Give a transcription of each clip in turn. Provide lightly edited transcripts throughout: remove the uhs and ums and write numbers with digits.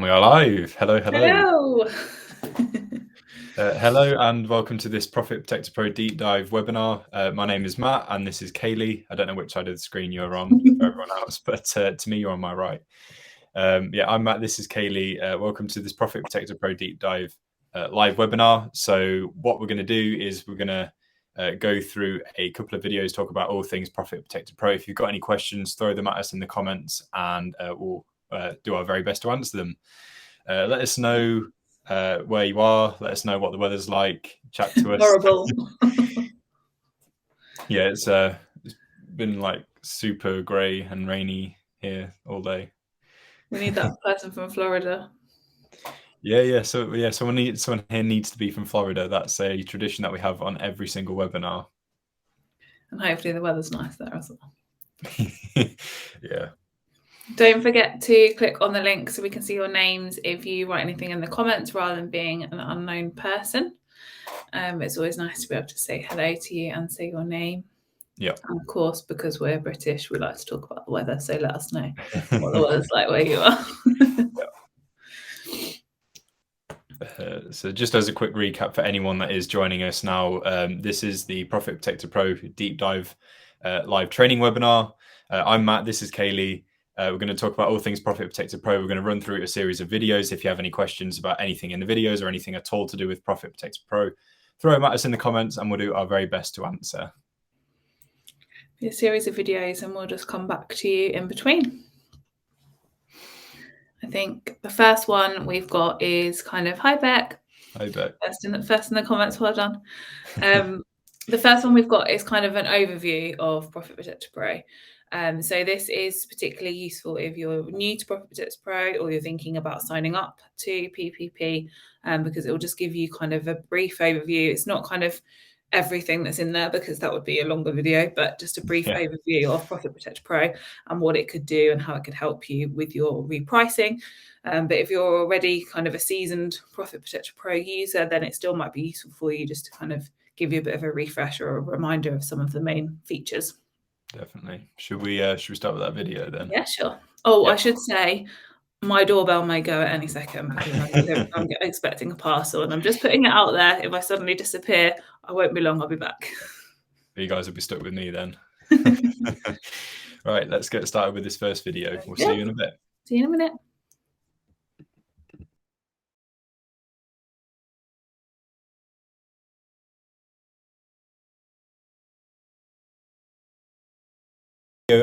We are live. Hello, hello. Hello. Hello and welcome to this Profit Protector Pro deep dive webinar. My name is Matt and this is Kaylee. I don't know which side of the screen you're on for everyone else, but to me, you're on my right. I'm Matt. This is Kaylee. Welcome to this Profit Protector Pro deep dive live webinar. So what we're going to do is we're going to go through a couple of videos, talk about all things Profit Protector Pro. If you've got any questions, throw them at us in the comments and we'll do our very best to answer them. Let us know where you are. Let us know what the weather's like. Chat to us. Horrible. Yeah, it's been like super grey and rainy here all day. We need that person from Florida. So someone here needs to be from Florida. That's a tradition that we have on every single webinar. And hopefully the weather's nice there as well. Yeah. Don't forget to click on the link so we can see your names if you write anything in the comments rather than being an unknown person. It's always nice to be able to say hello to you and say your name. Yeah. And of course, because we're British, we like to talk about the weather. So let us know what the weather's like where you are. So just as a quick recap for anyone that is joining us now, this is the Profit Protector Pro deep dive live training webinar. I'm Matt, this is Kaylee. We're going to talk about all things Profit Protector Pro. We're going to run through a series of videos. If you have any questions about anything in the videos or anything at all to do with Profit Protector Pro, throw them at us in the comments and we'll do our very best to answer. A series of videos and we'll just come back to you in between. I think the first one we've got is kind of, hi Beck. Hi Beck. First in the comments, well done. The first one we've got is kind of an overview of Profit Protector Pro. So this is particularly useful if you're new to Profit Protector Pro or you're thinking about signing up to PPP, because it will just give you kind of a brief overview. It's not kind of everything that's in there because that would be a longer video, but just a brief overview of Profit Protector Pro and what it could do and how it could help you with your repricing. But if you're already kind of a seasoned Profit Protector Pro user, then it still might be useful for you just to kind of give you a bit of a refresh or a reminder of some of the main features. Definitely. Should we start with that video then? Yeah, sure. Oh, yeah. I should say my doorbell may go at any second because I'm expecting a parcel and I'm just putting it out there. If I suddenly disappear, I won't be long, I'll be back. You guys will be stuck with me then. Right, let's get started with this first video. We'll see you in a bit. See you in a minute.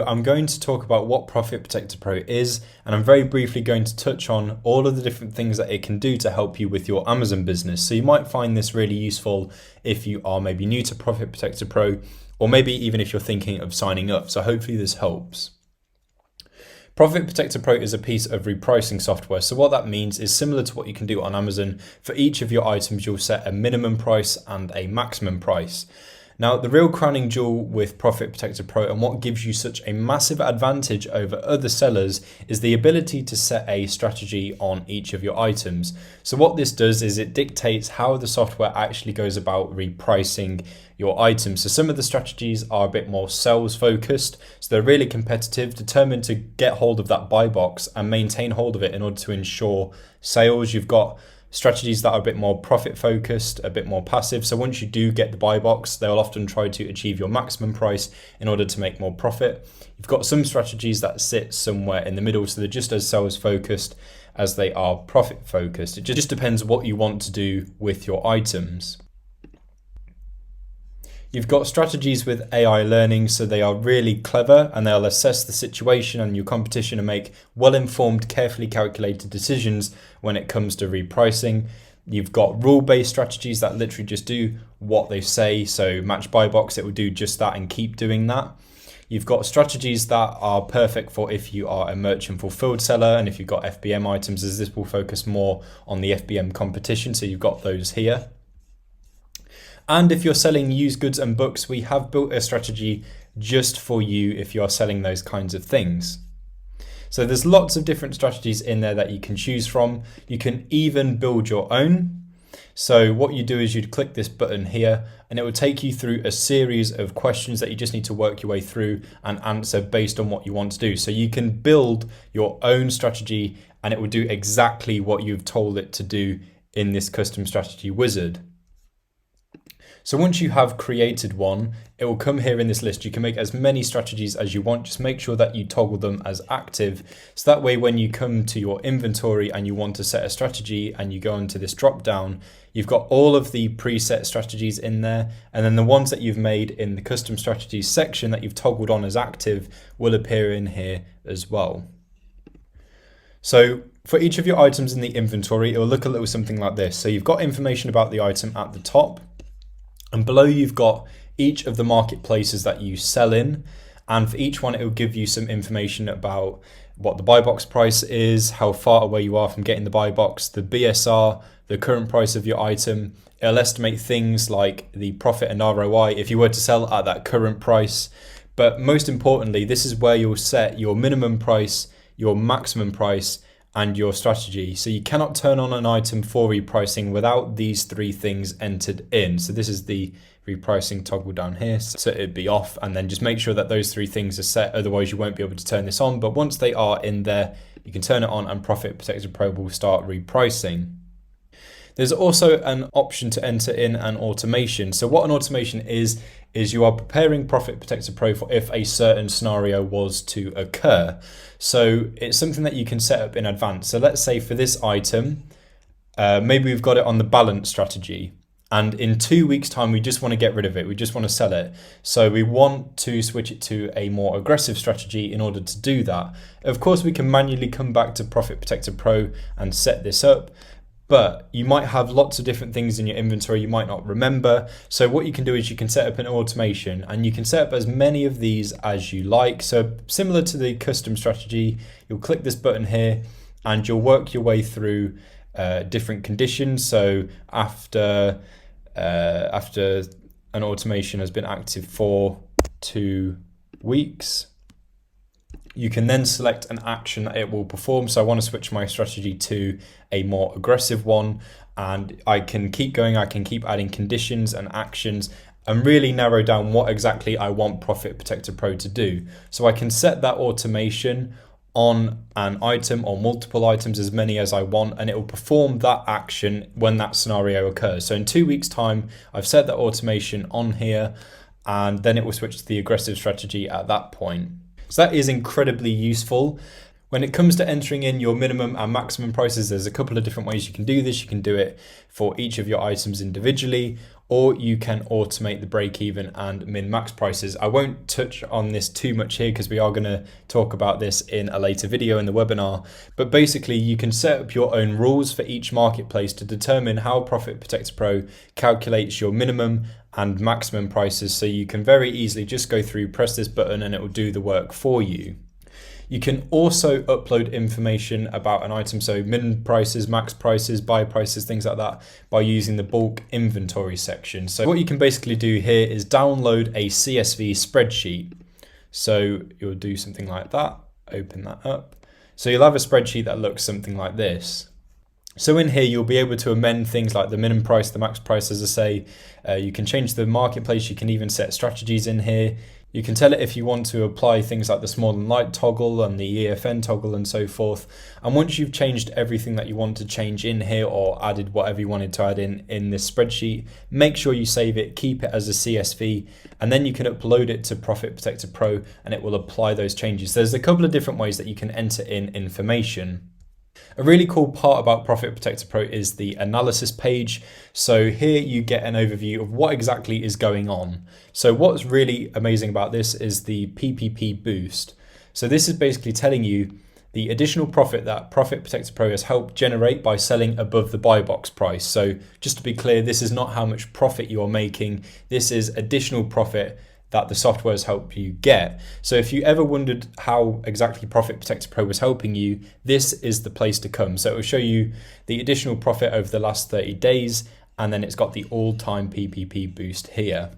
I'm going to talk about what Profit Protector Pro is, and I'm very briefly going to touch on all of the different things that it can do to help you with your Amazon business. So you might find this really useful if you are maybe new to Profit Protector Pro, or maybe even if you're thinking of signing up. So hopefully this helps. Profit Protector Pro is a piece of repricing software. So what that means is similar to what you can do on Amazon. For each of your items, you'll set a minimum price and a maximum price. Now, the real crowning jewel with Profit Protector Pro and what gives you such a massive advantage over other sellers is the ability to set a strategy on each of your items. So what this does is it dictates how the software actually goes about repricing your items. So some of the strategies are a bit more sales focused. So they're really competitive, determined to get hold of that buy box and maintain hold of it in order to ensure sales. You've got strategies that are a bit more profit focused, a bit more passive. So once you do get the buy box, they'll often try to achieve your maximum price in order to make more profit. You've got some strategies that sit somewhere in the middle. So they're just as sales focused as they are profit focused. It just depends what you want to do with your items. You've got strategies with AI learning, so they are really clever and they'll assess the situation and your competition and make well-informed, carefully calculated decisions when it comes to repricing. You've got rule-based strategies that literally just do what they say. So match buy box, it will do just that and keep doing that. You've got strategies that are perfect for if you are a merchant fulfilled seller and if you've got FBM items, as this will focus more on the FBM competition. So you've got those here. And if you're selling used goods and books, we have built a strategy just for you if you're selling those kinds of things. So there's lots of different strategies in there that you can choose from. You can even build your own. So what you do is you'd click this button here and it will take you through a series of questions that you just need to work your way through and answer based on what you want to do. So you can build your own strategy and it will do exactly what you've told it to do in this custom strategy wizard. So once you have created one, it will come here in this list. You can make as many strategies as you want. Just make sure that you toggle them as active. So that way, when you come to your inventory and you want to set a strategy and you go into this drop down, you've got all of the preset strategies in there. And then the ones that you've made in the custom strategies section that you've toggled on as active will appear in here as well. So for each of your items in the inventory, it will look a little something like this. So you've got information about the item at the top. And below you've got each of the marketplaces that you sell in. And for each one, it will give you some information about what the buy box price is, how far away you are from getting the buy box, the BSR, the current price of your item. It'll estimate things like the profit and ROI if you were to sell at that current price. But most importantly, this is where you'll set your minimum price, your maximum price, and your strategy. So you cannot turn on an item for repricing without these three things entered in. So this is the repricing toggle down here. So it'd be off, and then just make sure that those three things are set. Otherwise you won't be able to turn this on. But once they are in there, you can turn it on and Profit Protector Pro will start repricing. There's also an option to enter in an automation. So what an automation is you are preparing Profit Protector Pro for if a certain scenario was to occur. So it's something that you can set up in advance. So let's say for this item, maybe we've got it on the balance strategy. And in 2 weeks' time, we just want to get rid of it. We just want to sell it. So we want to switch it to a more aggressive strategy in order to do that. Of course, we can manually come back to Profit Protector Pro and set this up. But you might have lots of different things in your inventory you might not remember. So what you can do is you can set up an automation and you can set up as many of these as you like. So similar to the custom strategy, you'll click this button here and you'll work your way through different conditions. So after an automation has been active for 2 weeks, you can then select an action that it will perform. So I want to switch my strategy to a more aggressive one, and I can keep going. I can keep adding conditions and actions and really narrow down what exactly I want Profit Protector Pro to do. So I can set that automation on an item or multiple items, as many as I want, and it will perform that action when that scenario occurs. So in 2 weeks' time, I've set that automation on here, and then it will switch to the aggressive strategy at that point. So that is incredibly useful. When it comes to entering in your minimum and maximum prices, there's a couple of different ways you can do this. You can do it for each of your items individually, or you can automate the break even and min max prices. I won't touch on this too much here because we are going to talk about this in a later video in the webinar. But basically you can set up your own rules for each marketplace to determine how Profit Protector Pro calculates your minimum and maximum prices. So you can very easily just go through, press this button, and it will do the work for you. You can also upload information about an item, so min prices, max prices, buy prices, things like that, by using the bulk inventory section. So what you can basically do here is download a CSV spreadsheet. So you'll do something like that, open that up. So you'll have a spreadsheet that looks something like this. So in here, you'll be able to amend things like the minimum price, the max price, as I say. You can change the marketplace. You can even set strategies in here. You can tell it if you want to apply things like the small and light toggle and the EFN toggle and so forth. And once you've changed everything that you want to change in here or added whatever you wanted to add in this spreadsheet, make sure you save it, keep it as a CSV, and then you can upload it to Profit Protector Pro and it will apply those changes. There's a couple of different ways that you can enter in information. A really cool part about Profit Protector Pro is the analysis page. So here you get an overview of what exactly is going on. So what's really amazing about this is the PPP boost. So this is basically telling you the additional profit that Profit Protector Pro has helped generate by selling above the buy box price. So just to be clear, this is not how much profit you are making. This is additional profit that the softwares help you get. So if you ever wondered how exactly Profit Protector Pro was helping you, this is the place to come. So it will show you the additional profit over the last 30 days, and then it's got the all-time PPP boost here.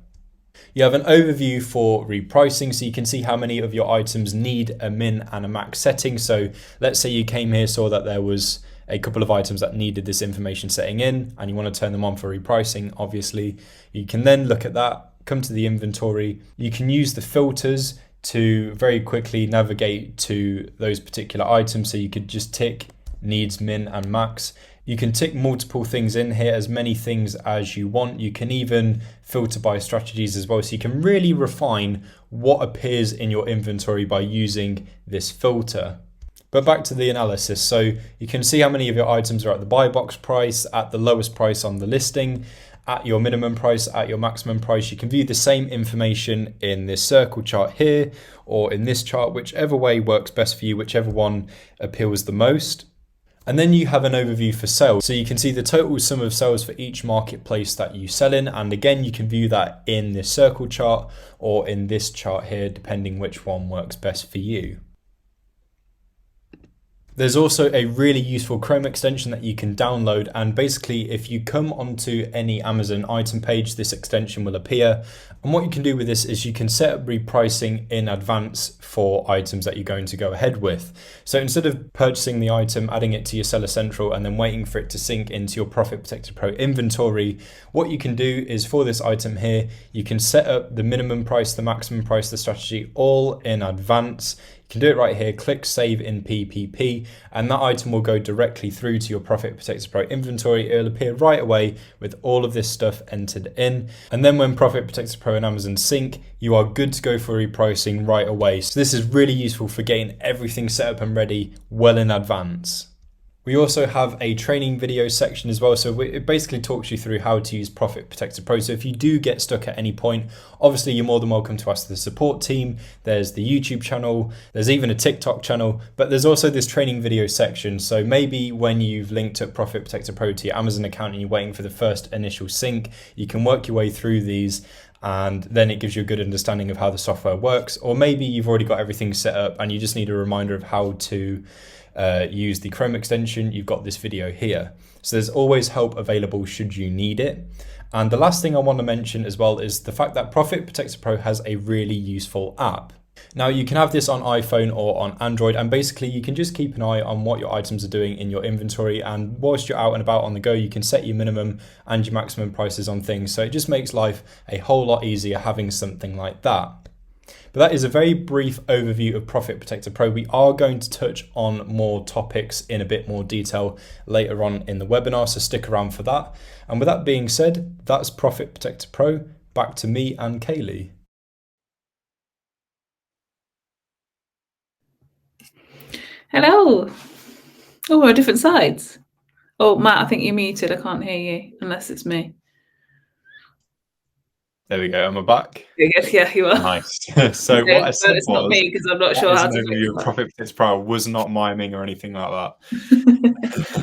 You have an overview for repricing, so you can see how many of your items need a min and a max setting. So let's say you came here, saw that there was a couple of items that needed this information setting in and you want to turn them on for repricing, obviously, you can then look at that, come to the inventory. You can use the filters to very quickly navigate to those particular items. So you could just tick needs, min, and max. You can tick multiple things in here, as many things as you want. You can even filter by strategies as well. So you can really refine what appears in your inventory by using this filter. But back to the analysis. So you can see how many of your items are at the buy box price, at the lowest price on the listing, at your minimum price, at your maximum price. You can view the same information in this circle chart here or in this chart, whichever way works best for you, whichever one appeals the most. And then you have an overview for sales. So you can see the total sum of sales for each marketplace that you sell in. And again, you can view that in this circle chart or in this chart here, depending which one works best for you. There's also a really useful Chrome extension that you can download, and basically if you come onto any Amazon item page, this extension will appear. And what you can do with this is you can set up repricing in advance for items that you're going to go ahead with. So instead of purchasing the item, adding it to your Seller Central and then waiting for it to sync into your Profit Protector Pro inventory, what you can do is for this item here, you can set up the minimum price, the maximum price, the strategy all in advance. You can do it right here, click save in PPP, and that item will go directly through to your Profit Protector Pro inventory. It'll appear right away with all of this stuff entered in. And then when Profit Protector Pro and Amazon sync, you are good to go for repricing right away. So this is really useful for getting everything set up and ready well in advance. We also have a training video section as well. So it basically talks you through how to use Profit Protector Pro. So if you do get stuck at any point, obviously you're more than welcome to ask the support team. There's the YouTube channel, there's even a TikTok channel, but there's also this training video section. So maybe when you've linked up Profit Protector Pro to your Amazon account and you're waiting for the first initial sync, you can work your way through these, and then it gives you a good understanding of how the software works. Or maybe you've already got everything set up and you just need a reminder of how to use the Chrome extension. You've got this video here. So there's always help available should you need it. And the last thing I want to mention as well is the fact that Profit Protector Pro has a really useful app. Now you can have this on iPhone or on Android, and basically you can just keep an eye on what your items are doing in your inventory, and whilst you're out and about on the go, you can set your minimum and your maximum prices on things. So it just makes life a whole lot easier having something like that. But that is a very brief overview of Profit Protector Pro. We are going to touch on more topics in a bit more detail later on in the webinar, so stick around for that. And with that being said, that's Profit Protector Pro. Back to me and Kaylee. Hello. Oh, we're on different sides. Oh, Matt, I think you're muted. I can't hear you unless it's me. There we go. Am I back? Yeah, you are. Nice. So okay, what I said it's not me because I'm not sure how to do it. Profit Protector Pro was not miming or anything like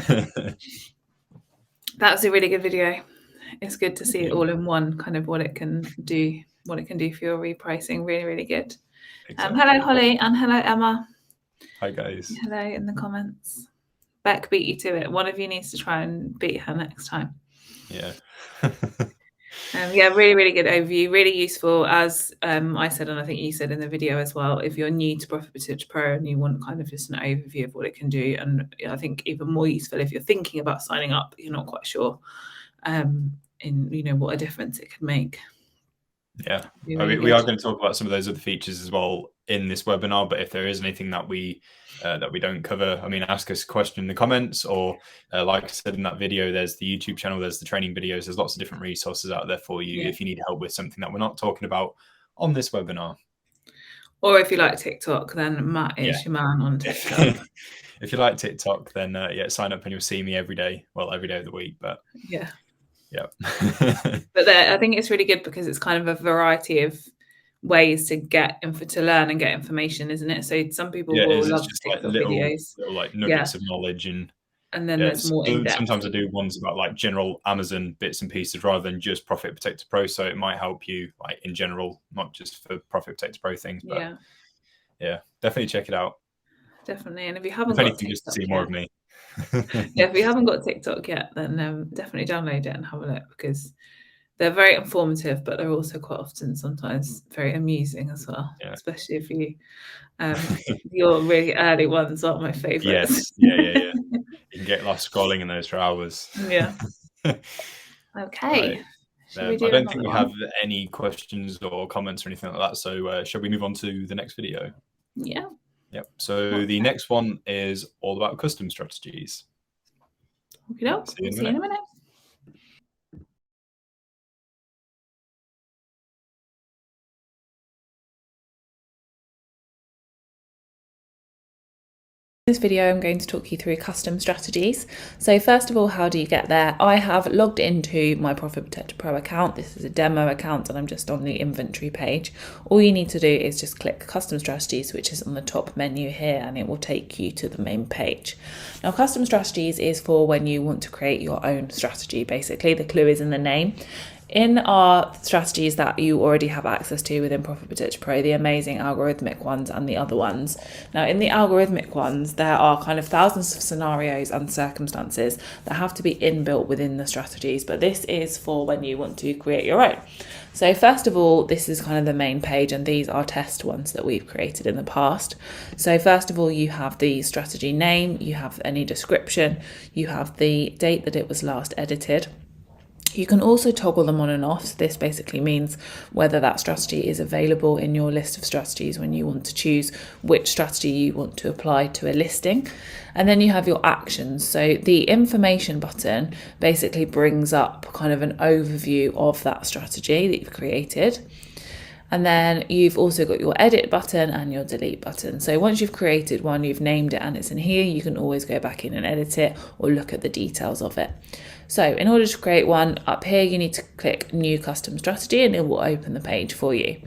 that. That's a really good video. It's good to see it all in one, kind of what it can do for your repricing. Really, really good. Exactly. Hello, Holly, and hello, Emma. Hi, guys. Hello in the comments. Beck beat you to it. One of you needs to try and beat her next time. Yeah. Yeah, really, really good overview. Really useful, as I said, and I think you said in the video as well. If you're new to Profit Protector Pro and you want kind of just an overview of what it can do, and I think even more useful if you're thinking about signing up, you're not quite sure, in what a difference it could make. Yeah, really we are going to talk about some of those other features as well in this webinar. But if there is anything that we don't cover, I mean, ask us a question in the comments, or like I said in that video, there's the YouTube channel, there's the training videos, there's lots of different resources out there for you if you need help with something that we're not talking about on this webinar. Or if you like TikTok, then Matt is your man on TikTok. If you like TikTok, then sign up and you'll see me every day. Well, every day of the week, but yeah. But I think it's really good because it's kind of a variety of ways to learn and get information, isn't it? So some people will love just TikTok like little videos, nuggets of knowledge, and then there's more in depth. Sometimes I do ones about like general Amazon bits and pieces rather than just Profit Protector Pro, so it might help you like in general, not just for Profit Protector Pro things. But yeah, definitely check it out. Definitely, and if you haven't got TikTok just to see more of me. If you haven't got TikTok yet, then definitely download it and have a look, because they're very informative, but they're also quite often sometimes very amusing as well, Yeah. especially if you your really early ones are my favourites. Yes. Yeah. You can get lost scrolling in those for hours. Yeah. Right. Okay. Should we I do don't think another we one? have any questions or comments or anything like that. So shall we move on to the next video? Yeah. Yep. So the next one is all about custom strategies. Okay, See you see you in a minute. In this video, I'm going to talk you through custom strategies. So first of all, how do you get there? I have logged into my Profit Protector Pro account. This is a demo account and I'm just on the inventory page. All you need to do is just click custom strategies, which is on the top menu here, and it will take you to the main page. Now, custom strategies is for when you want to create your own strategy. Basically, the clue is in the name. In our strategies that you already have access to within Profit Protector Pro, the amazing algorithmic ones and the other ones. Now, in the algorithmic ones, there are kind of thousands of scenarios and circumstances that have to be inbuilt within the strategies, but this is for when you want to create your own. So first of all, this is kind of the main page, and these are test ones that we've created in the past. So first of all, you have the strategy name, you have any description, you have the date that it was last edited. You can also toggle them on and off. So this basically means whether that strategy is available in your list of strategies when you want to choose which strategy you want to apply to a listing. And then you have your actions. So the information button basically brings up kind of an overview of that strategy that you've created. And then you've also got your edit button and your delete button. So once you've created one, you've named it and it's in here, you can always go back in and edit it or look at the details of it. So in order to create one, up here you need to click new custom strategy and it will open the page for you.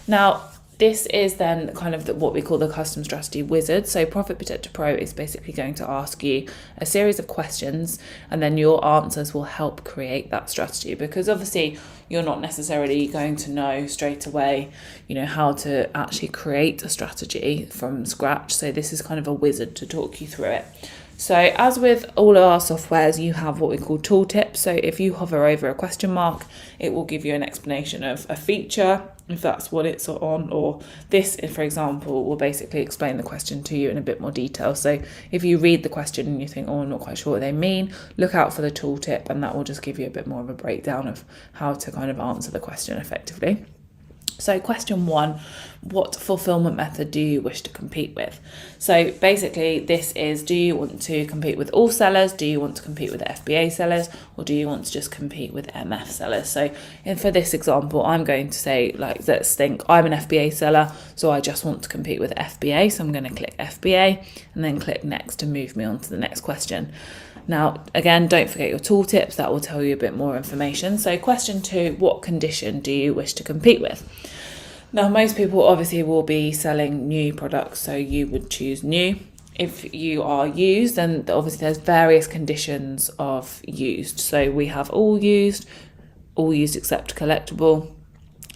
Now, this is then kind of what we call the custom strategy wizard. So Profit Protector Pro is basically going to ask you a series of questions and then your answers will help create that strategy, because obviously you're not necessarily going to know straight away, how to actually create a strategy from scratch. So this is kind of a wizard to talk you through it. So as with all of our softwares, you have what we call tooltips. So if you hover over a question mark, it will give you an explanation of a feature, if that's what it's on, or this, for example, will basically explain the question to you in a bit more detail. So if you read the question and you think, oh, I'm not quite sure what they mean, look out for the tooltip and that will just give you a bit more of a breakdown of how to kind of answer the question effectively. So question 1, what fulfillment method do you wish to compete with? So basically this is, do you want to compete with all sellers? Do you want to compete with FBA sellers? Or do you want to just compete with MF sellers? So for this example, I'm going to say, let's think I'm an FBA seller, so I just want to compete with FBA. So I'm going to click FBA and then click next to move me on to the next question. Now, again, don't forget your tooltips, that will tell you a bit more information. So question 2, what condition do you wish to compete with? Now, most people obviously will be selling new products, so you would choose new. If you are used, then obviously there's various conditions of used. So we have all used except collectible,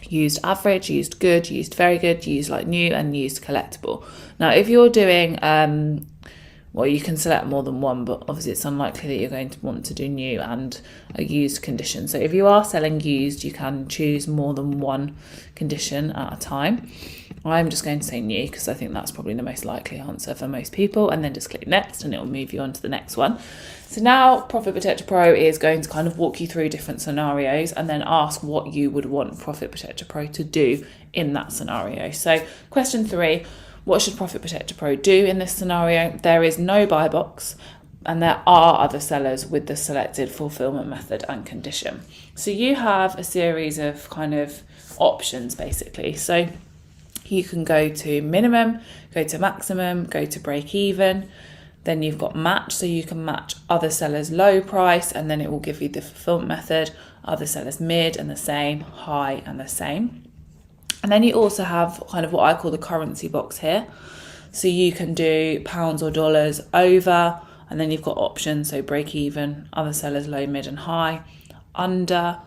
used average, used good, used very good, used like new, and used collectible. Now, if you're doing well, you can select more than one, but obviously it's unlikely that you're going to want to do new and a used condition. So if you are selling used, you can choose more than one condition at a time. I'm just going to say new because I think that's probably the most likely answer for most people, and then just click next and it will move you on to the next one. So now Profit Protector Pro is going to kind of walk you through different scenarios and then ask what you would want Profit Protector Pro to do in that scenario. So question 3, what should Profit Protector Pro do in this scenario? There is no buy box and there are other sellers with the selected fulfillment method and condition. So you have a series of kind of options basically. So you can go to minimum, go to maximum, go to break even. Then you've got match, so you can match other sellers low price and then it will give you the fulfillment method, other sellers mid and the same, high and the same. And then you also have kind of what I call the currency box here. So you can do pounds or dollars over, and then you've got options, so break even, other sellers low, mid and high, under,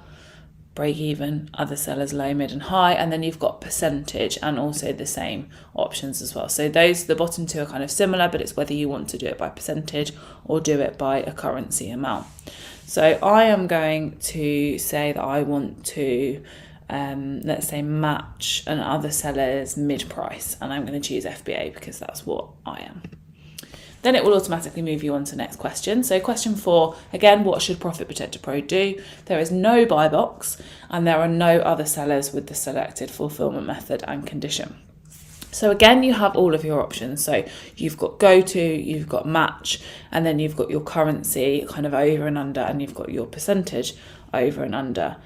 break even, other sellers low, mid and high, and then you've got percentage and also the same options as well. So the bottom two are kind of similar, but it's whether you want to do it by percentage or do it by a currency amount. So I am going to say that I want to let's say match an other seller's mid price, and I'm going to choose FBA because that's what I am. Then it will automatically move you on to the next question. So question 4, again, what should Profit Protector Pro do? There is no buy box and there are no other sellers with the selected fulfillment method and condition. So again, you have all of your options. So you've got go to, you've got match, and then you've got your currency kind of over and under, and you've got your percentage over and under.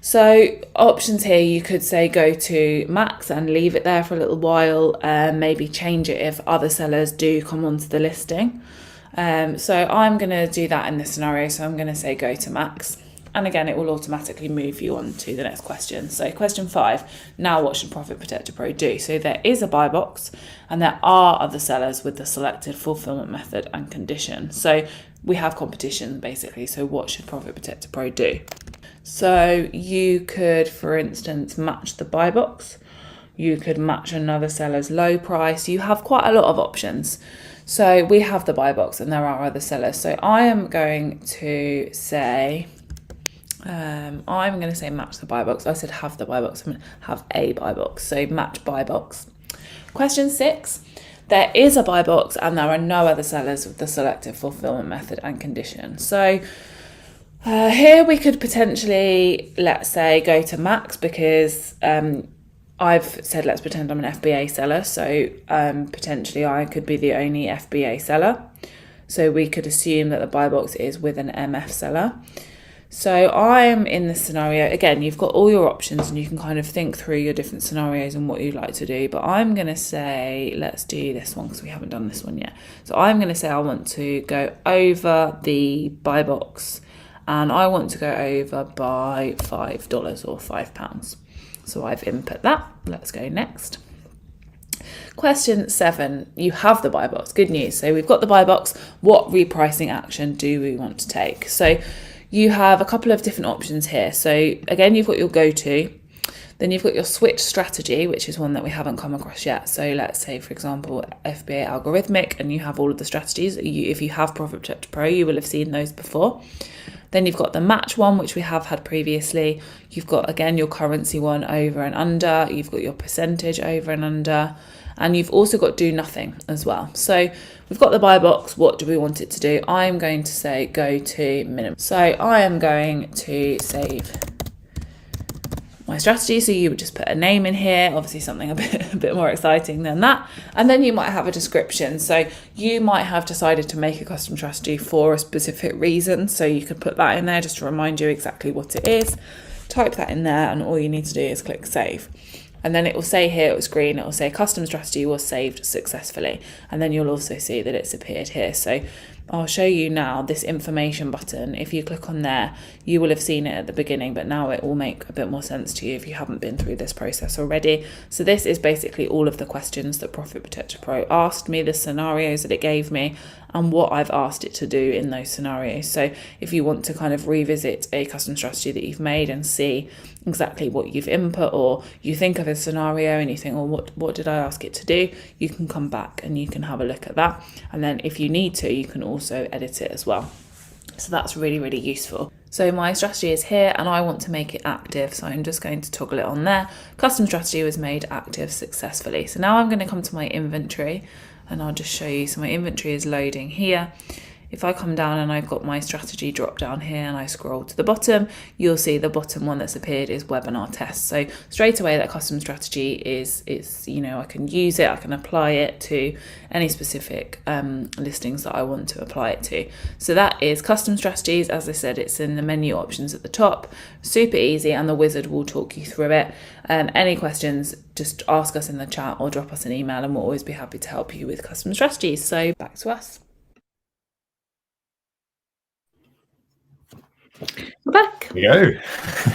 So options here, you could say go to max and leave it there for a little while, maybe change it if other sellers do come onto the listing. So I'm going to do that in this scenario. So I'm going to say go to max. And again, it will automatically move you on to the next question. So question 5, now what should Profit Protector Pro do? So there is a buy box and there are other sellers with the selected fulfillment method and condition. So we have competition basically. So what should Profit Protector Pro do? So you could, for instance, match the buy box. You could match another seller's low price. You have quite a lot of options. So we have the buy box and there are other sellers. So I am going to say, match the buy box. I said have the buy box. I'm going to have a buy box. So match buy box. Question 6. There is a buy box and there are no other sellers with the selective fulfillment method and condition. So here we could potentially, let's say, go to max because I've said let's pretend I'm an FBA seller. So potentially I could be the only FBA seller. So we could assume that the buy box is with an MF seller. So I'm in this scenario, again, you've got all your options and you can kind of think through your different scenarios and what you'd like to do. But I'm going to say, let's do this one because we haven't done this one yet. So I'm going to say I want to go over the buy box and I want to go over by $5 or £5. So I've input that. Let's go next. Question 7, you have the buy box. Good news. So we've got the buy box. What repricing action do we want to take? So you have a couple of different options here. So again, you've got your go-to, then you've got your switch strategy, which is one that we haven't come across yet. So let's say, for example, FBA algorithmic, and you have all of the strategies. If you have Profit Protector Pro, you will have seen those before. Then you've got the match one, which we have had previously. You've got, again, your currency one over and under. You've got your percentage over and under. And you've also got do nothing as well. So we've got the buy box. What do we want it to do? I'm going to say go to minimum. So I am going to save my strategy. So you would just put a name in here, obviously something a bit more exciting than that. And then you might have a description. So you might have decided to make a custom strategy for a specific reason. So you could put that in there just to remind you exactly what it is. Type that in there and all you need to do is click save. And then it will say here, it was green, it will say custom strategy was saved successfully. And then you'll also see that it's appeared here. So I'll show you now this information button. If you click on there, you will have seen it at the beginning, but now it will make a bit more sense to you if you haven't been through this process already. So this is basically all of the questions that Profit Protector Pro asked me, the scenarios that it gave me, and what I've asked it to do in those scenarios. So if you want to kind of revisit a custom strategy that you've made and see exactly what you've input, or you think of a scenario and you think, oh, what did I ask it to do? You can come back and you can have a look at that. And then if you need to, you can also edit it as well. So that's really, really useful. So my strategy is here and I want to make it active. So I'm just going to toggle it on there. Custom strategy was made active successfully. So now I'm going to come to my inventory and I'll just show you. So my inventory is loading here. If I come down and I've got my strategy drop down here and I scroll to the bottom, you'll see the bottom one that's appeared is webinar test. So straight away that custom strategy is I can use it, I can apply it to any specific listings that I want to apply it to. So that is custom strategies. As I said, it's in the menu options at the top, super easy, and the wizard will talk you through it. Any questions, just ask us in the chat or drop us an email and we'll always be happy to help you with custom strategies. So back to us. We're back. Here we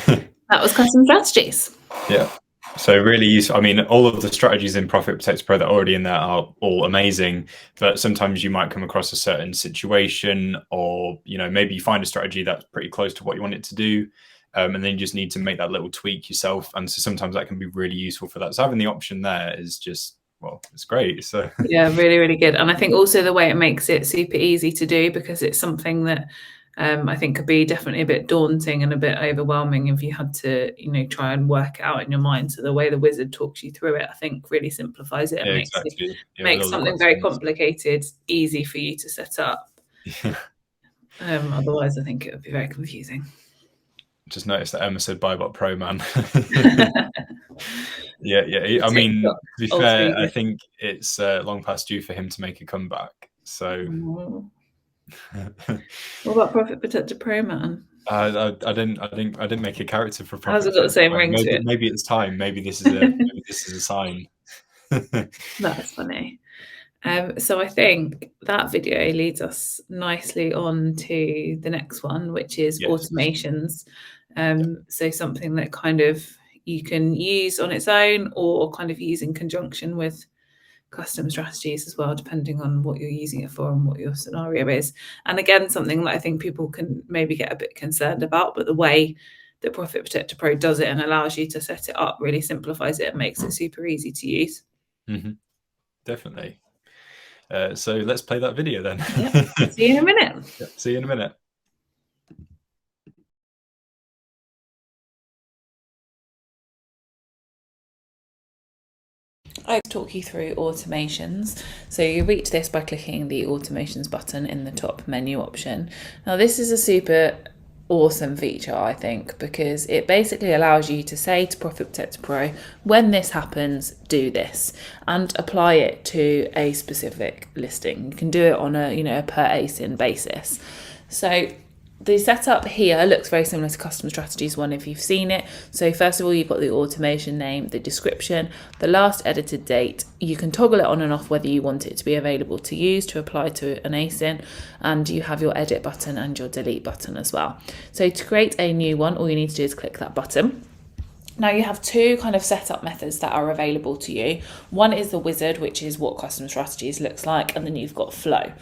go. That was custom strategies. Yeah. So really useful. I mean, all of the strategies in Profit Protector Pro that are already in there are all amazing, but sometimes you might come across a certain situation or, maybe you find a strategy that's pretty close to what you want it to do. And then you just need to make that little tweak yourself. And so sometimes that can be really useful for that. So having the option there is just, well, it's great. So yeah, really, really good. And I think also the way it makes it super easy to do, because it's something that I think could be definitely a bit daunting and a bit overwhelming if you had to, try and work it out in your mind. So the way the wizard talks you through it, I think really simplifies it and yeah, makes exactly. Yeah, with makes all the something very buttons. complicated easy for you to set up. Yeah. Otherwise, I think it would be very confusing. Just noticed that Emma said Buybot Pro, man. Yeah. I mean, to be fair, I think it's long past due for him to make a comeback. So, what about Profit Protector Pro, man? I didn't make a character for Profit. Has it got the same ring to it? Maybe it's time. Maybe this is a sign. That's funny. So I think that video leads us nicely on to the next one, which is automations. So something that kind of you can use on its own or kind of use in conjunction with custom strategies as well, depending on what you're using it for and what your scenario is. And again, something that I think people can maybe get a bit concerned about, but the way that Profit Protector Pro does it and allows you to set it up really simplifies it and makes it super easy to use. Mm-hmm. Definitely. So let's play that video then. Yep. See you in a minute. See you in a minute. I'll talk you through automations. So you reach this by clicking the automations button in the top menu option. Now this is a super awesome feature, I think, because it basically allows you to say to Profit Protector Pro, when this happens, do this, and apply it to a specific listing. You can do it on a per ASIN basis. So the setup here looks very similar to Custom Strategies one if you've seen it. So first of all, you've got the automation name, the description, the last edited date. You can toggle it on and off whether you want it to be available to use to apply to an ASIN, and you have your edit button and your delete button as well. So to create a new one, all you need to do is click that button. Now you have two kind of setup methods that are available to you. One is the wizard, which is what Custom Strategies looks like, and then you've got flow.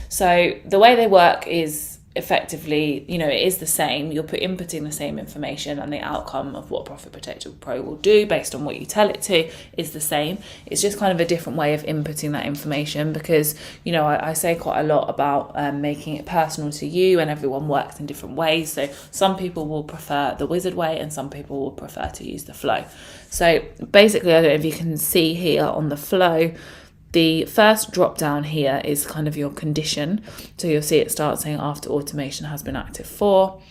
So the way they work is effectively, it is the same. You're inputting the same information, and the outcome of what Profit Protector Pro will do based on what you tell it to is the same. It's just kind of a different way of inputting that information because, I say quite a lot about making it personal to you, and everyone works in different ways. So some people will prefer the wizard way and some people will prefer to use the flow. So basically, I don't know if you can see here on the flow, the first drop down here is kind of your condition. So you'll see it start saying after automation has been active for,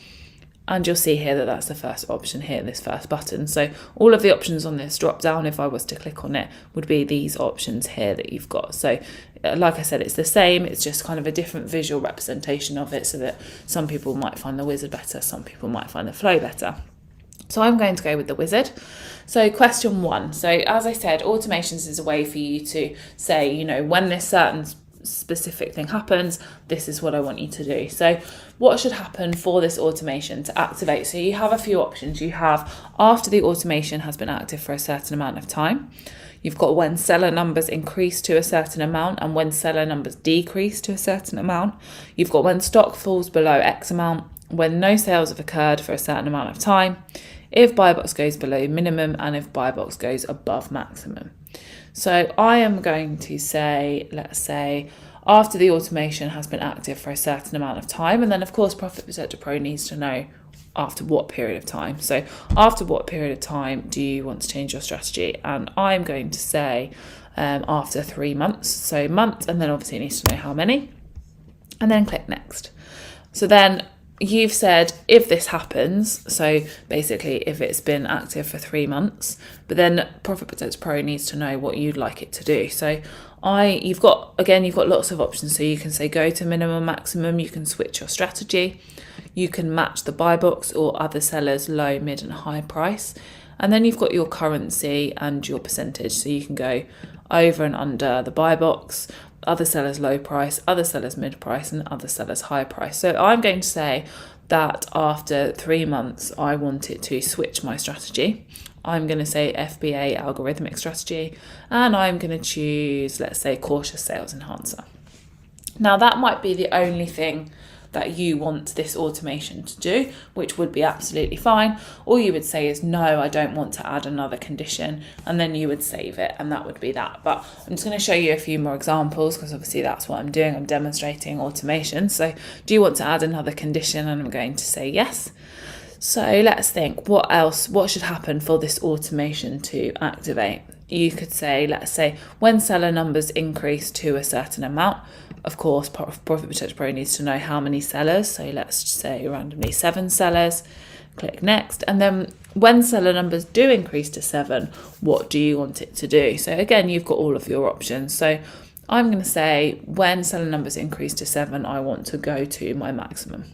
and you'll see here that that's the first option here, this first button. So all of the options on this drop down, if I was to click on it, would be these options here that you've got. So like I said, it's the same, it's just kind of a different visual representation of it so that some people might find the wizard better, some people might find the flow better. So I'm going to go with the wizard. So question 1. So as I said, automations is a way for you to say, when this certain specific thing happens, this is what I want you to do. So what should happen for this automation to activate? So you have a few options. You have after the automation has been active for a certain amount of time. You've got when seller numbers increase to a certain amount and when seller numbers decrease to a certain amount. You've got when stock falls below X amount, when no sales have occurred for a certain amount of time, if buy box goes below minimum, and if buy box goes above maximum. So I am going to say, let's say, after the automation has been active for a certain amount of time, and then of course Profit Protector Pro needs to know after what period of time. So after what period of time do you want to change your strategy? And I'm going to say after 3 months. So month, and then obviously it needs to know how many, and then click next. So then you've said if this happens, so basically if it's been active for 3 months, but then Profit Protector Pro needs to know what you'd like it to do. So you've got lots of options. So you can say go to minimum, maximum, you can switch your strategy, you can match the buy box or other sellers low, mid and high price, and then you've got your currency and your percentage. So you can go over and under the buy box, other sellers low price, other sellers mid price, and other sellers high price. So I'm going to say that after 3 months, I want it to switch my strategy. I'm going to say FBA algorithmic strategy, and I'm going to choose, let's say, cautious sales enhancer. Now that might be the only thing that you want this automation to do, which would be absolutely fine. All you would say is, no, I don't want to add another condition, and then you would save it, and that would be that. But I'm just going to show you a few more examples, because obviously that's what I'm doing. I'm demonstrating automation. So do you want to add another condition? And I'm going to say yes. So let's think, what else, what should happen for this automation to activate? You could say, let's say, when seller numbers increase to a certain amount. Of course, Profit Protector Pro needs to know how many sellers. So let's say randomly 7 sellers. Click next. And then when seller numbers do increase to 7, what do you want it to do? So again, you've got all of your options. So I'm going to say, when seller numbers increase to 7, I want to go to my maximum.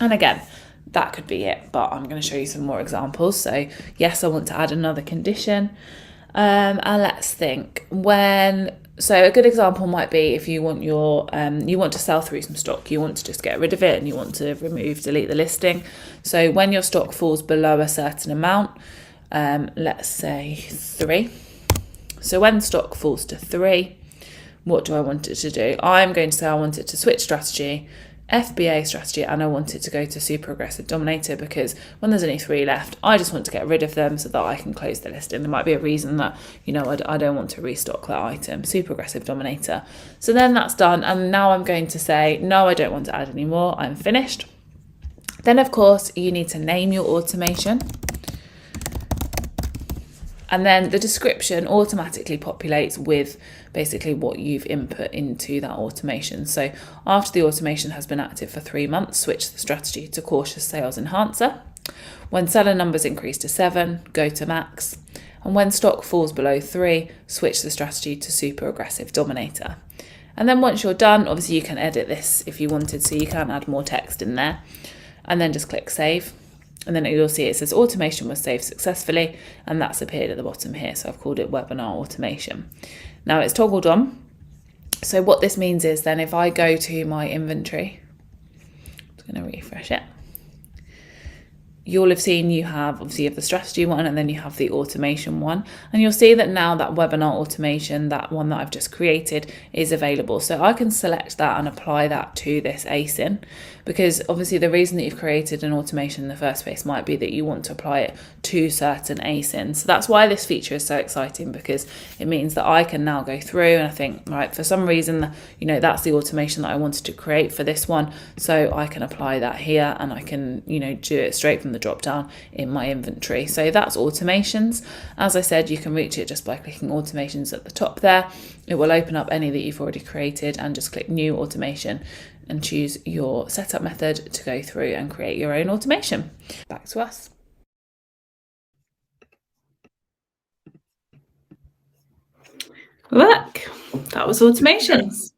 And again, that could be it, but I'm going to show you some more examples. So yes, I want to add another condition. And let's think, so a good example might be if you want you want to sell through some stock, you want to just get rid of it and you want to delete the listing. So when your stock falls below a certain amount, let's say 3. So when stock falls to 3, what do I want it to do? I'm going to say I want it to switch strategy, FBA strategy, and I want it to go to super aggressive dominator, because when there's only 3 left, I just want to get rid of them so that I can close the listing. There might be a reason that, I don't want to restock that item, super aggressive dominator. So then that's done. And now I'm going to say, no, I don't want to add any more. I'm finished. Then of course you need to name your automation. And then the description automatically populates with basically what you've input into that automation. So after the automation has been active for 3 months, switch the strategy to cautious sales enhancer. When seller numbers increase to 7, go to max. And when stock falls below 3, switch the strategy to super aggressive dominator. And then once you're done, obviously you can edit this if you wanted, so you can add more text in there. And then just click save. And then you'll see it says automation was saved successfully, and that's appeared at the bottom here. So I've called it webinar automation. Now it's toggled on. So what this means is then if I go to my inventory, I'm going to refresh it. You'll have seen you have the strategy one, and then you have the automation one. And you'll see that now that webinar automation, that one that I've just created, is available. So I can select that and apply that to this ASIN, because obviously the reason that you've created an automation in the first place might be that you want to apply it to certain ASINs. So that's why this feature is so exciting, because it means that I can now go through and I think, right, for some reason, that's the automation that I wanted to create for this one. So I can apply that here, and I can, do it straight from the drop down in my inventory. So that's automations. As I said, you can reach it just by clicking automations at the top there. It will open up any that you've already created, and just click new automation and choose your setup method to go through and create your own automation. Back to us. Look, that was automations.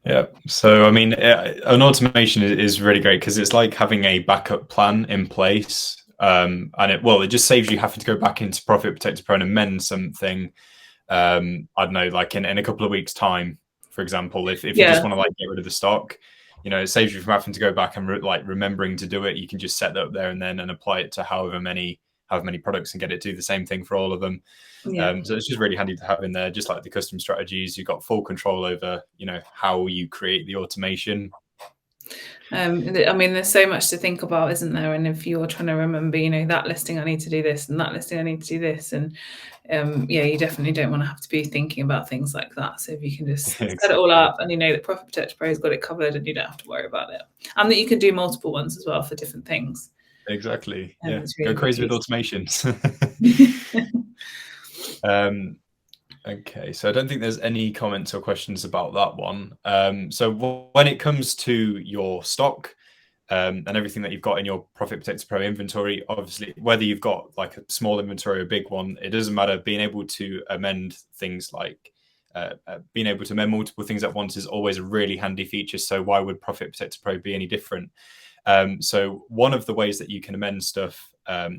Yeah. So, I mean, an automation is really great because it's like having a backup plan in place. And it just saves you having to go back into Profit Protector Pro and amend something. I don't know, like in a couple of weeks' time, for example, if you just want to get rid of the stock, it saves you from having to go back and remembering to do it. You can just set that up there and then apply it to however many products and get it to do the same thing for all of them. So it's just really handy to have in there. Just like the custom strategies, you've got full control over how you create the automation. I mean, there's so much to think about, isn't there? And if you're trying to remember, that listing I need to do this, and that listing I need to do this, and you definitely don't want to have to be thinking about things like that. So if you can just set it all up, and that Profit Protector Pro has got it covered, and you don't have to worry about it, and that you can do multiple ones as well for different things. Exactly. Yeah. Really go crazy with automations. Okay, so I don't think there's any comments or questions about that one. So when it comes to your stock and everything that you've got in your Profit Protector Pro inventory, obviously, whether you've got like a small inventory or a big one, it doesn't matter. Being able to amend things like being able to amend multiple things at once is always a really handy feature. So why would Profit Protector Pro be any different? So one of the ways that you can amend stuff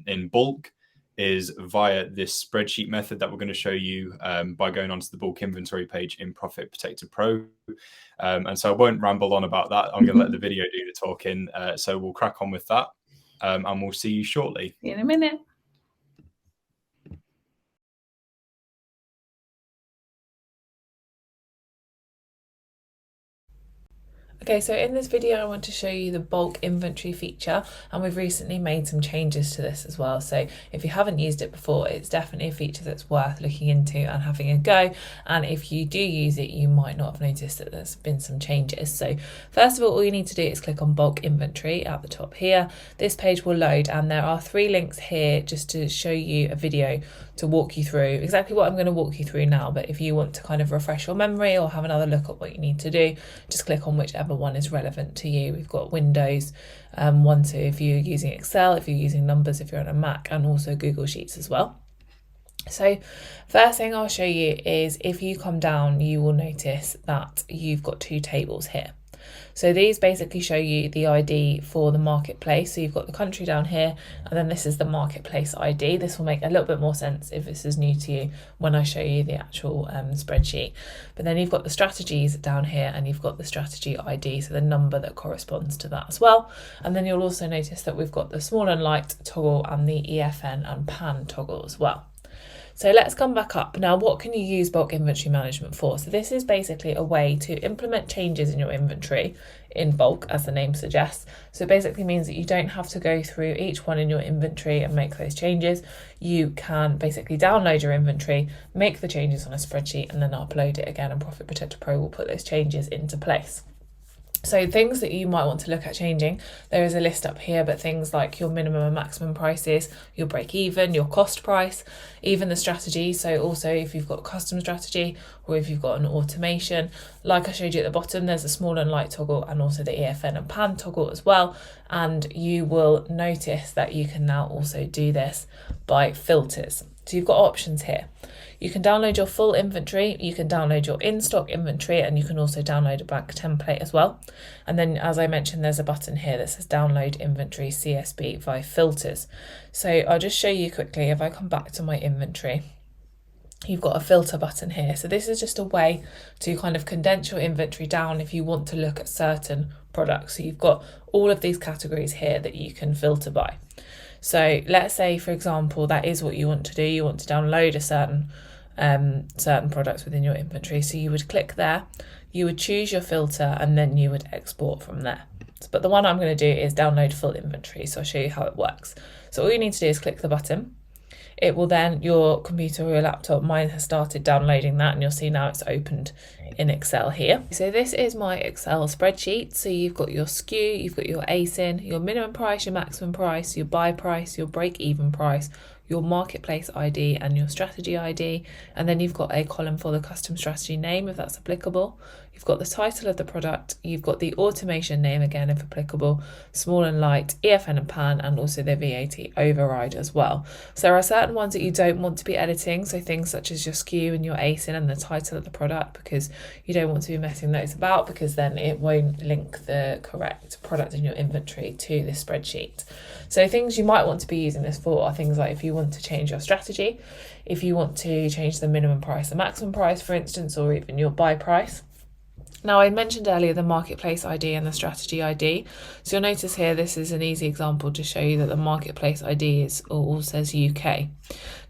in bulk is via this spreadsheet method that we're going to show you by going onto the bulk inventory page in Profit Protector Pro. And so I won't ramble on about that. I'm going to let the video do the talking. So we'll crack on with that and we'll see you shortly. In a minute. Okay, so in this video I want to show you the bulk inventory feature, and we've recently made some changes to this as well. So if you haven't used it before, it's definitely a feature that's worth looking into and having a go. And if you do use it, you might not have noticed that there's been some changes. So first of all you need to do is click on bulk inventory at the top here. This page will load, and there are 3 links here just to show you a video to walk you through exactly what I'm going to walk you through now. But if you want to kind of refresh your memory or have another look at what you need to do, just click on whichever one is relevant to you. We've got Windows, OneTwo if you're using Excel, if you're using Numbers if you're on a Mac, and also Google Sheets as well. So first thing I'll show you is if you come down, you will notice that you've got 2 tables here. So these basically show you the ID for the marketplace. So you've got the country down here, and then this is the marketplace ID. This will make a little bit more sense if this is new to you when I show you the actual spreadsheet. But then you've got the strategies down here, and you've got the strategy ID, so the number that corresponds to that as well. And then you'll also notice that we've got the small and light toggle and the EFN and PAN toggle as well. So let's come back up. Now, what can you use bulk inventory management for? So this is basically a way to implement changes in your inventory in bulk, as the name suggests. So it basically means that you don't have to go through each one in your inventory and make those changes. You can basically download your inventory, make the changes on a spreadsheet, and then upload it again, and Profit Protector Pro will put those changes into place. So things that you might want to look at changing, there is a list up here, but things like your minimum and maximum prices, your break even, your cost price, even the strategy. So also if you've got a custom strategy or if you've got an automation, like I showed you at the bottom, there's a small and light toggle and also the EFN and PAN toggle as well. And you will notice that you can now also do this by filters. So you've got options here. You can download your full inventory, you can download your in-stock inventory, and you can also download a blank template as well. And then, as I mentioned, there's a button here that says download inventory CSV via filters. So I'll just show you quickly. If I come back to my inventory, you've got a filter button here. So this is just a way to kind of condense your inventory down if you want to look at certain products. So you've got all of these categories here that you can filter by. So let's say, for example, that is what you want to do. You want to download a certain products within your inventory. So you would click there, you would choose your filter, and then you would export from there. But the one I'm going to do is download full inventory. So I'll show you how it works. So all you need to do is click the button. It will then, your computer or your laptop, mine has started downloading that, and you'll see now it's opened in Excel here. So this is my Excel spreadsheet. So you've got your SKU, you've got your ASIN, your minimum price, your maximum price, your buy price, your break even price, your marketplace ID, and your strategy ID. And then you've got a column for the custom strategy name, if that's applicable. You've got the title of the product, you've got the automation name again, if applicable, small and light, EFN and PAN, and also the VAT override as well. So there are certain ones that you don't want to be editing, so things such as your SKU and your ASIN and the title of the product, because you don't want to be messing those about, because then it won't link the correct product in your inventory to this spreadsheet. So things you might want to be using this for are things like if you want to change your strategy, if you want to change the minimum price, the maximum price, for instance, or even your buy price. Now, I mentioned earlier the marketplace ID and the strategy ID. So you'll notice here, this is an easy example to show you that the marketplace ID is all says UK.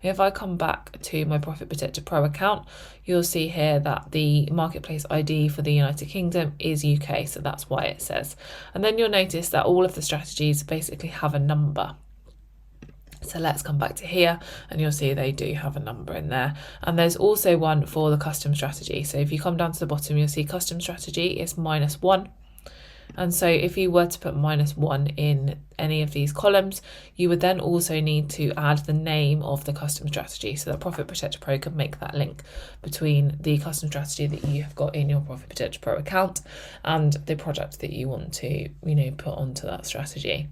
If I come back to my Profit Protector Pro account, you'll see here that the marketplace ID for the United Kingdom is UK. So that's why it says. And then you'll notice that all of the strategies basically have a number. So let's come back to here, and you'll see they do have a number in there. And there's also one for the custom strategy. So if you come down to the bottom, you'll see custom strategy is -1. And so if you were to put -1 in any of these columns, you would then also need to add the name of the custom strategy, so that Profit Protector Pro can make that link between the custom strategy that you have got in your Profit Protector Pro account and the product that you want to, put onto that strategy.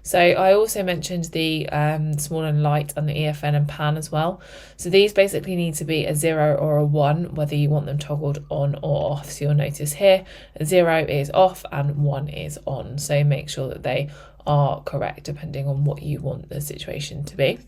So I also mentioned the small and light and the EFN and PAN as well. So these basically need to be a 0 or a 1, whether you want them toggled on or off. So you'll notice here, 0 is off and 1 is on. So make sure that they are correct depending on what you want the situation to be.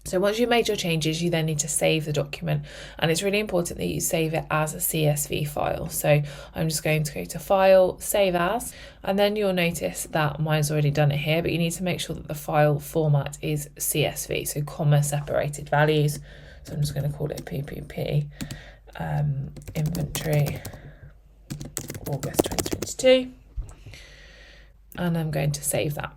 So once you've made your changes, you then need to save the document, and it's really important that you save it as a CSV file. So I'm just going to go to File, Save As, and then you'll notice that mine's already done it here, but you need to make sure that the file format is CSV, so comma separated values. So I'm just going to call it PPP, inventory August 2022. And I'm going to save that.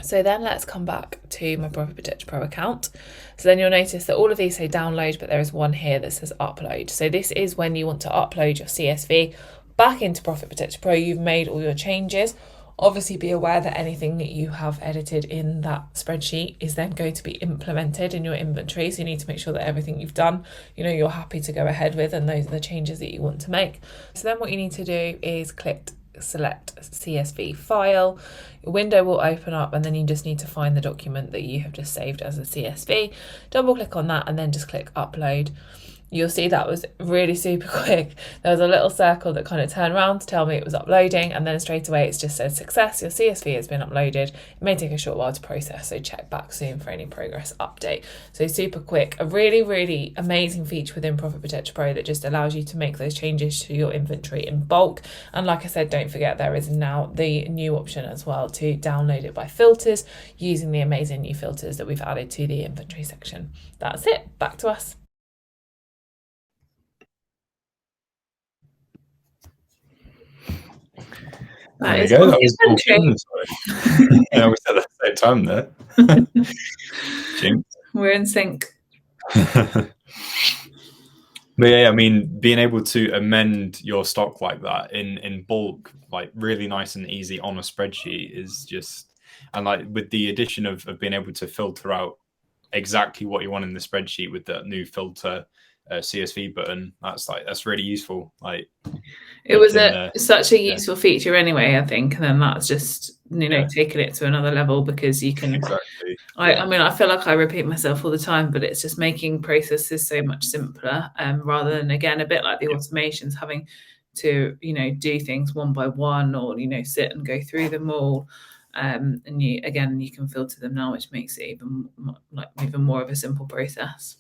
So then let's come back to my Profit Protector Pro account. So then you'll notice that all of these say download, but there is one here that says upload. So this is when you want to upload your CSV back into Profit Protector Pro. You've made all your changes. Obviously be aware that anything that you have edited in that spreadsheet is then going to be implemented in your inventory. So you need to make sure that everything you've done, you're happy to go ahead with, and those are the changes that you want to make. So then what you need to do is select CSV file. Your window will open up, and then you just need to find the document that you have just saved as a CSV. Double click on that and then just click upload. You'll see that was really super quick. There was a little circle that kind of turned around to tell me it was uploading, and then straight away it's just said success, your CSV has been uploaded. It may take a short while to process, so check back soon for any progress update. So super quick, a really, really amazing feature within Profit Protector Pro that just allows you to make those changes to your inventory in bulk. And like I said, don't forget there is now the new option as well to download it by filters using the amazing new filters that we've added to the inventory section. That's it, back to us. There we go. That was bulk inventory. Yeah, we said that at the same time there. Jinx. We're in sync. But yeah, I mean, being able to amend your stock like that in bulk, like really nice and easy on a spreadsheet is just, and like with the addition of being able to filter out exactly what you want in the spreadsheet with that new filter CSV button, that's really useful. Like it was such a useful feature anyway, I think, and then that's just taking it to another level, because you can exactly. I mean, I feel like I repeat myself all the time, but it's just making processes so much simpler, rather than, again, a bit like the automations, having to do things one by one, or sit and go through them all. And you can filter them now, which makes it even more of a simple process.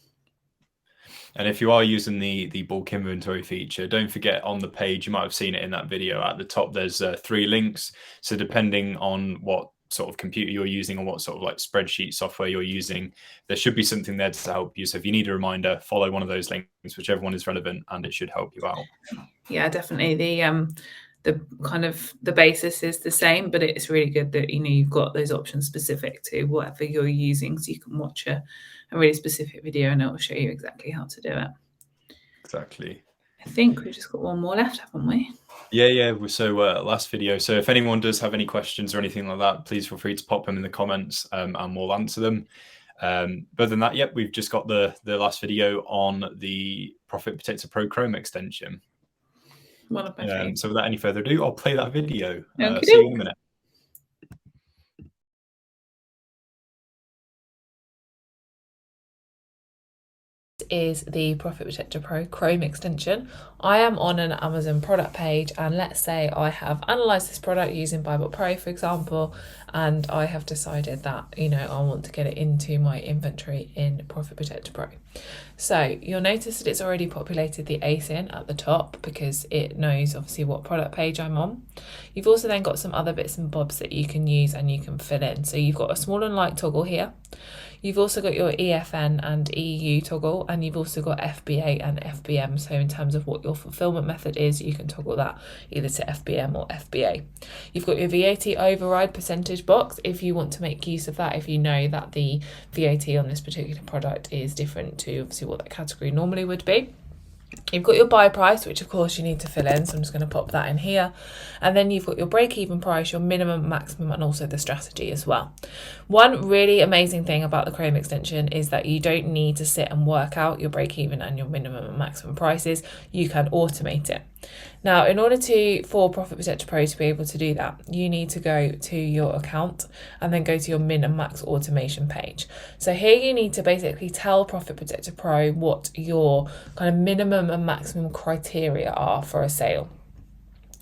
And if you are using the bulk inventory feature, don't forget on the page, you might have seen it in that video at the top, there's 3 links. So depending on what sort of computer you're using or what sort of like spreadsheet software you're using, there should be something there to help you. So if you need a reminder, follow one of those links, whichever one is relevant, and it should help you out. Yeah, definitely. The kind of the basis is the same, but it's really good that you've got those options specific to whatever you're using, so you can watch a really specific video and it will show you exactly how to do it. Exactly. I think we've just got one more left, haven't we? Yeah. So last video. So if anyone does have any questions or anything like that, please feel free to pop them in the comments, and we'll answer them. But other than that, we've just got the last video on the Profit Protector Pro Chrome extension. One of my favorites. So without any further ado, I'll play that video. Okay. See you in a minute. Is the Profit Protector Pro Chrome extension. I am on an Amazon product page, and let's say I have analysed this product using Bible Pro, for example, and I have decided that I want to get it into my inventory in Profit Protector Pro. So you'll notice that it's already populated the ASIN at the top, because it knows obviously what product page I'm on. You've also then got some other bits and bobs that you can use and you can fill in. So you've got a small and light toggle here. You've also got your EFN and EU toggle, and you've also got FBA and FBM. So in terms of what your fulfillment method is, you can toggle that either to FBM or FBA. You've got your VAT override percentage box if you want to make use of that, if you know that the VAT on this particular product is different to obviously what that category normally would be. You've got your buy price, which of course you need to fill in, so I'm just going to pop that in here. And then you've got your break-even price, your minimum, maximum, and also the strategy as well. One really amazing thing about the Chrome extension is that you don't need to sit and work out your break-even and your minimum and maximum prices. You can automate it. Now, in order for Profit Protector Pro to be able to do that, you need to go to your account and then go to your min and max automation page. So here you need to basically tell Profit Protector Pro what your kind of minimum and maximum criteria are for a sale.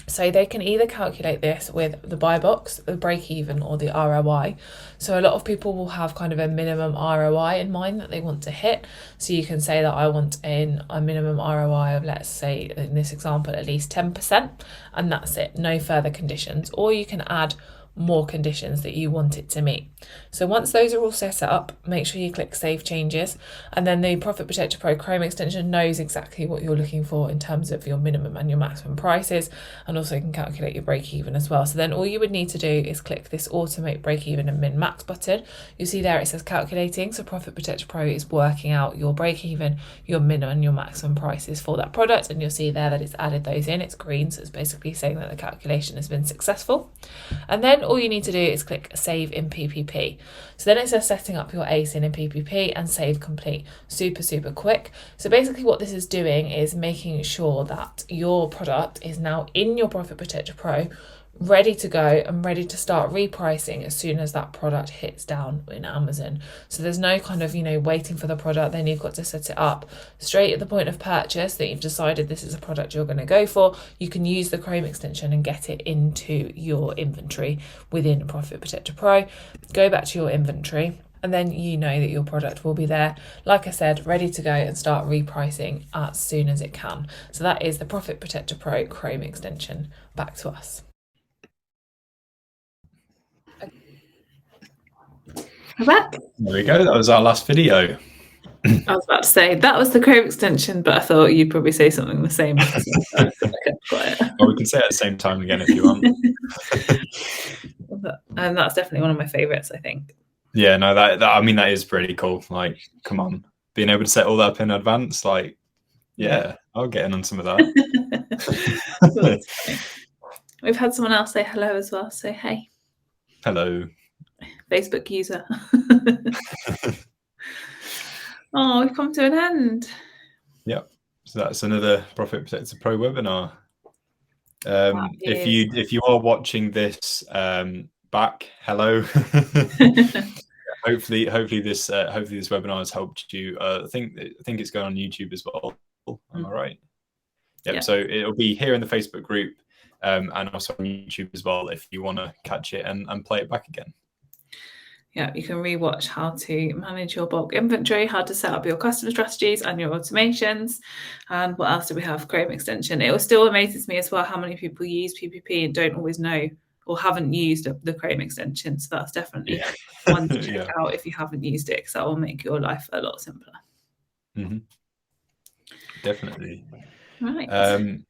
So they can either calculate this with the buy box, the break even, or the ROI. So a lot of people will have kind of a minimum ROI in mind that they want to hit. So you can say that I want a minimum ROI of, let's say in this example, at least 10%, and that's it, no further conditions. Or you can add more conditions that you want it to meet. So once those are all set up, make sure you click Save Changes, and then the Profit Protector Pro Chrome extension knows exactly what you're looking for in terms of your minimum and your maximum prices, and also can calculate your break even as well. So then all you would need to do is click this Automate Break Even and Min Max button. You see there it says calculating, so Profit Protector Pro is working out your break even, your minimum and your maximum prices for that product, and you'll see there that it's added those in. It's green, so it's basically saying that the calculation has been successful. And then all you need to do is click Save in PPP. So then it says setting up your ASIN in PPP and save complete. Super quick. So basically what this is doing is making sure that your product is now in your Profit Protector Pro, ready to go and ready to start repricing as soon as that product hits down in Amazon. So there's no kind of, waiting for the product, then you've got to set it up. Straight at the point of purchase that you've decided this is a product you're going to go for, you can use the Chrome extension and get it into your inventory within Profit Protector Pro. Go back to your inventory, and then you know that your product will be there, like I said, ready to go and start repricing as soon as it can. So that is the Profit Protector Pro Chrome extension. Back to us. We're back. There we go. That was our last video. I was about to say that was the Chrome extension, but I thought you'd probably say something the same. So I kept quiet. Well, we can say it at the same time again if you want. And that's definitely one of my favourites, I think. Yeah, no, that is pretty cool. Like, come on, being able to set all that up in advance, like, yeah. I'll get in on some of that. We've had someone else say hello as well. So hey. Hello. Facebook user. Oh, we've come to an end. Yep. So that's another Profit Protector Pro webinar. If you are watching this back, hello. hopefully this webinar has helped you. I think it's going on YouTube as well. Am I right? Yep. Yeah. So it'll be here in the Facebook group and also on YouTube as well if you want to catch it and play it back again. Yeah, you can rewatch how to manage your bulk inventory, how to set up your custom strategies and your automations. And what else do we have? Chrome extension. It still amazes me as well how many people use PPP and don't always know or haven't used the Chrome extension. So that's definitely one to check out if you haven't used it, because that will make your life a lot simpler. Mm-hmm. Definitely. Right.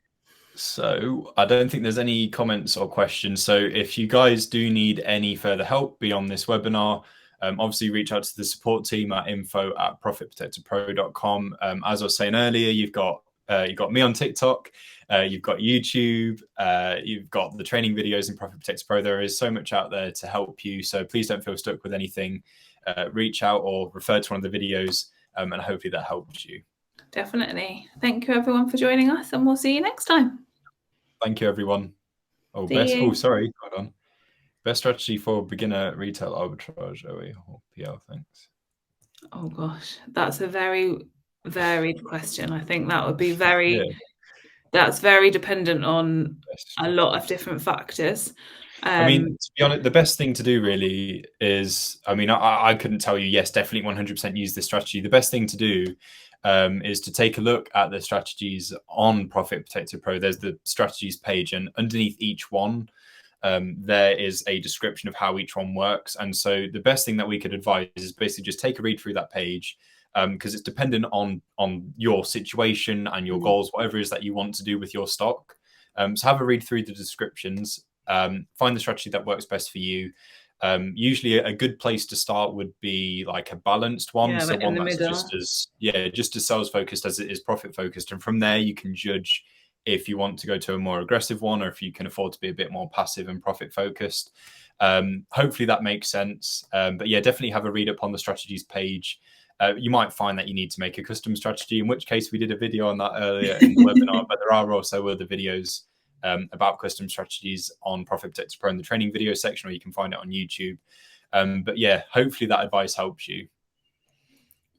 So I don't think there's any comments or questions. So if you guys do need any further help beyond this webinar, obviously reach out to the support team at info@profitprotectorpro.com. As I was saying earlier, you've got me on TikTok, you've got YouTube, you've got the training videos in Profit Protector Pro. There is so much out there to help you. So please don't feel stuck with anything. Reach out or refer to one of the videos, and hopefully that helps you. Definitely. Thank you everyone for joining us, and we'll see you next time. Thank you everyone. Sorry, hold on. Best strategy for beginner retail arbitrage, OE or PL, thanks. Oh gosh, that's a very varied question. I think that would be that's very dependent on a lot of different factors. I mean, to be honest, the best thing to do really is, I couldn't tell you, yes, definitely 100% use this strategy. The best thing to do is to take a look at the strategies on Profit Protector Pro. There's the strategies page, and underneath each one, there is a description of how each one works. And so the best thing that we could advise is basically just take a read through that page, because it's dependent on your situation and your goals, whatever it is that you want to do with your stock. So have a read through the descriptions, find the strategy that works best for you. Usually a good place to start would be like a balanced one. So one that's just as sales focused as it is profit focused. And from there, you can judge if you want to go to a more aggressive one, or if you can afford to be a bit more passive and profit focused. Hopefully that makes sense. But yeah, definitely have a read up on the strategies page. You might find that you need to make a custom strategy, in which case we did a video on that earlier in the webinar, but there are also other videos about custom strategies on Profit Protector Pro in the training video section, or you can find it on YouTube. But yeah, hopefully that advice helps you.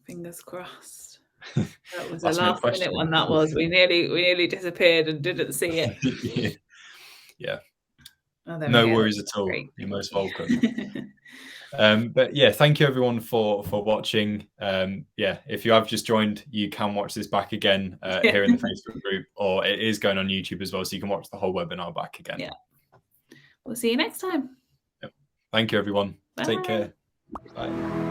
Fingers crossed. That was a last minute one. That was. We nearly disappeared and didn't see it. Yeah. Oh, no worries at all. Great. You're most welcome. But yeah, thank you everyone for watching. Yeah, if you have just joined, you can watch this back again here in the Facebook group, or it is going on YouTube as well, so you can watch the whole webinar back again. Yeah. We'll see you next time. Thank you, everyone. Bye. Take care. Bye.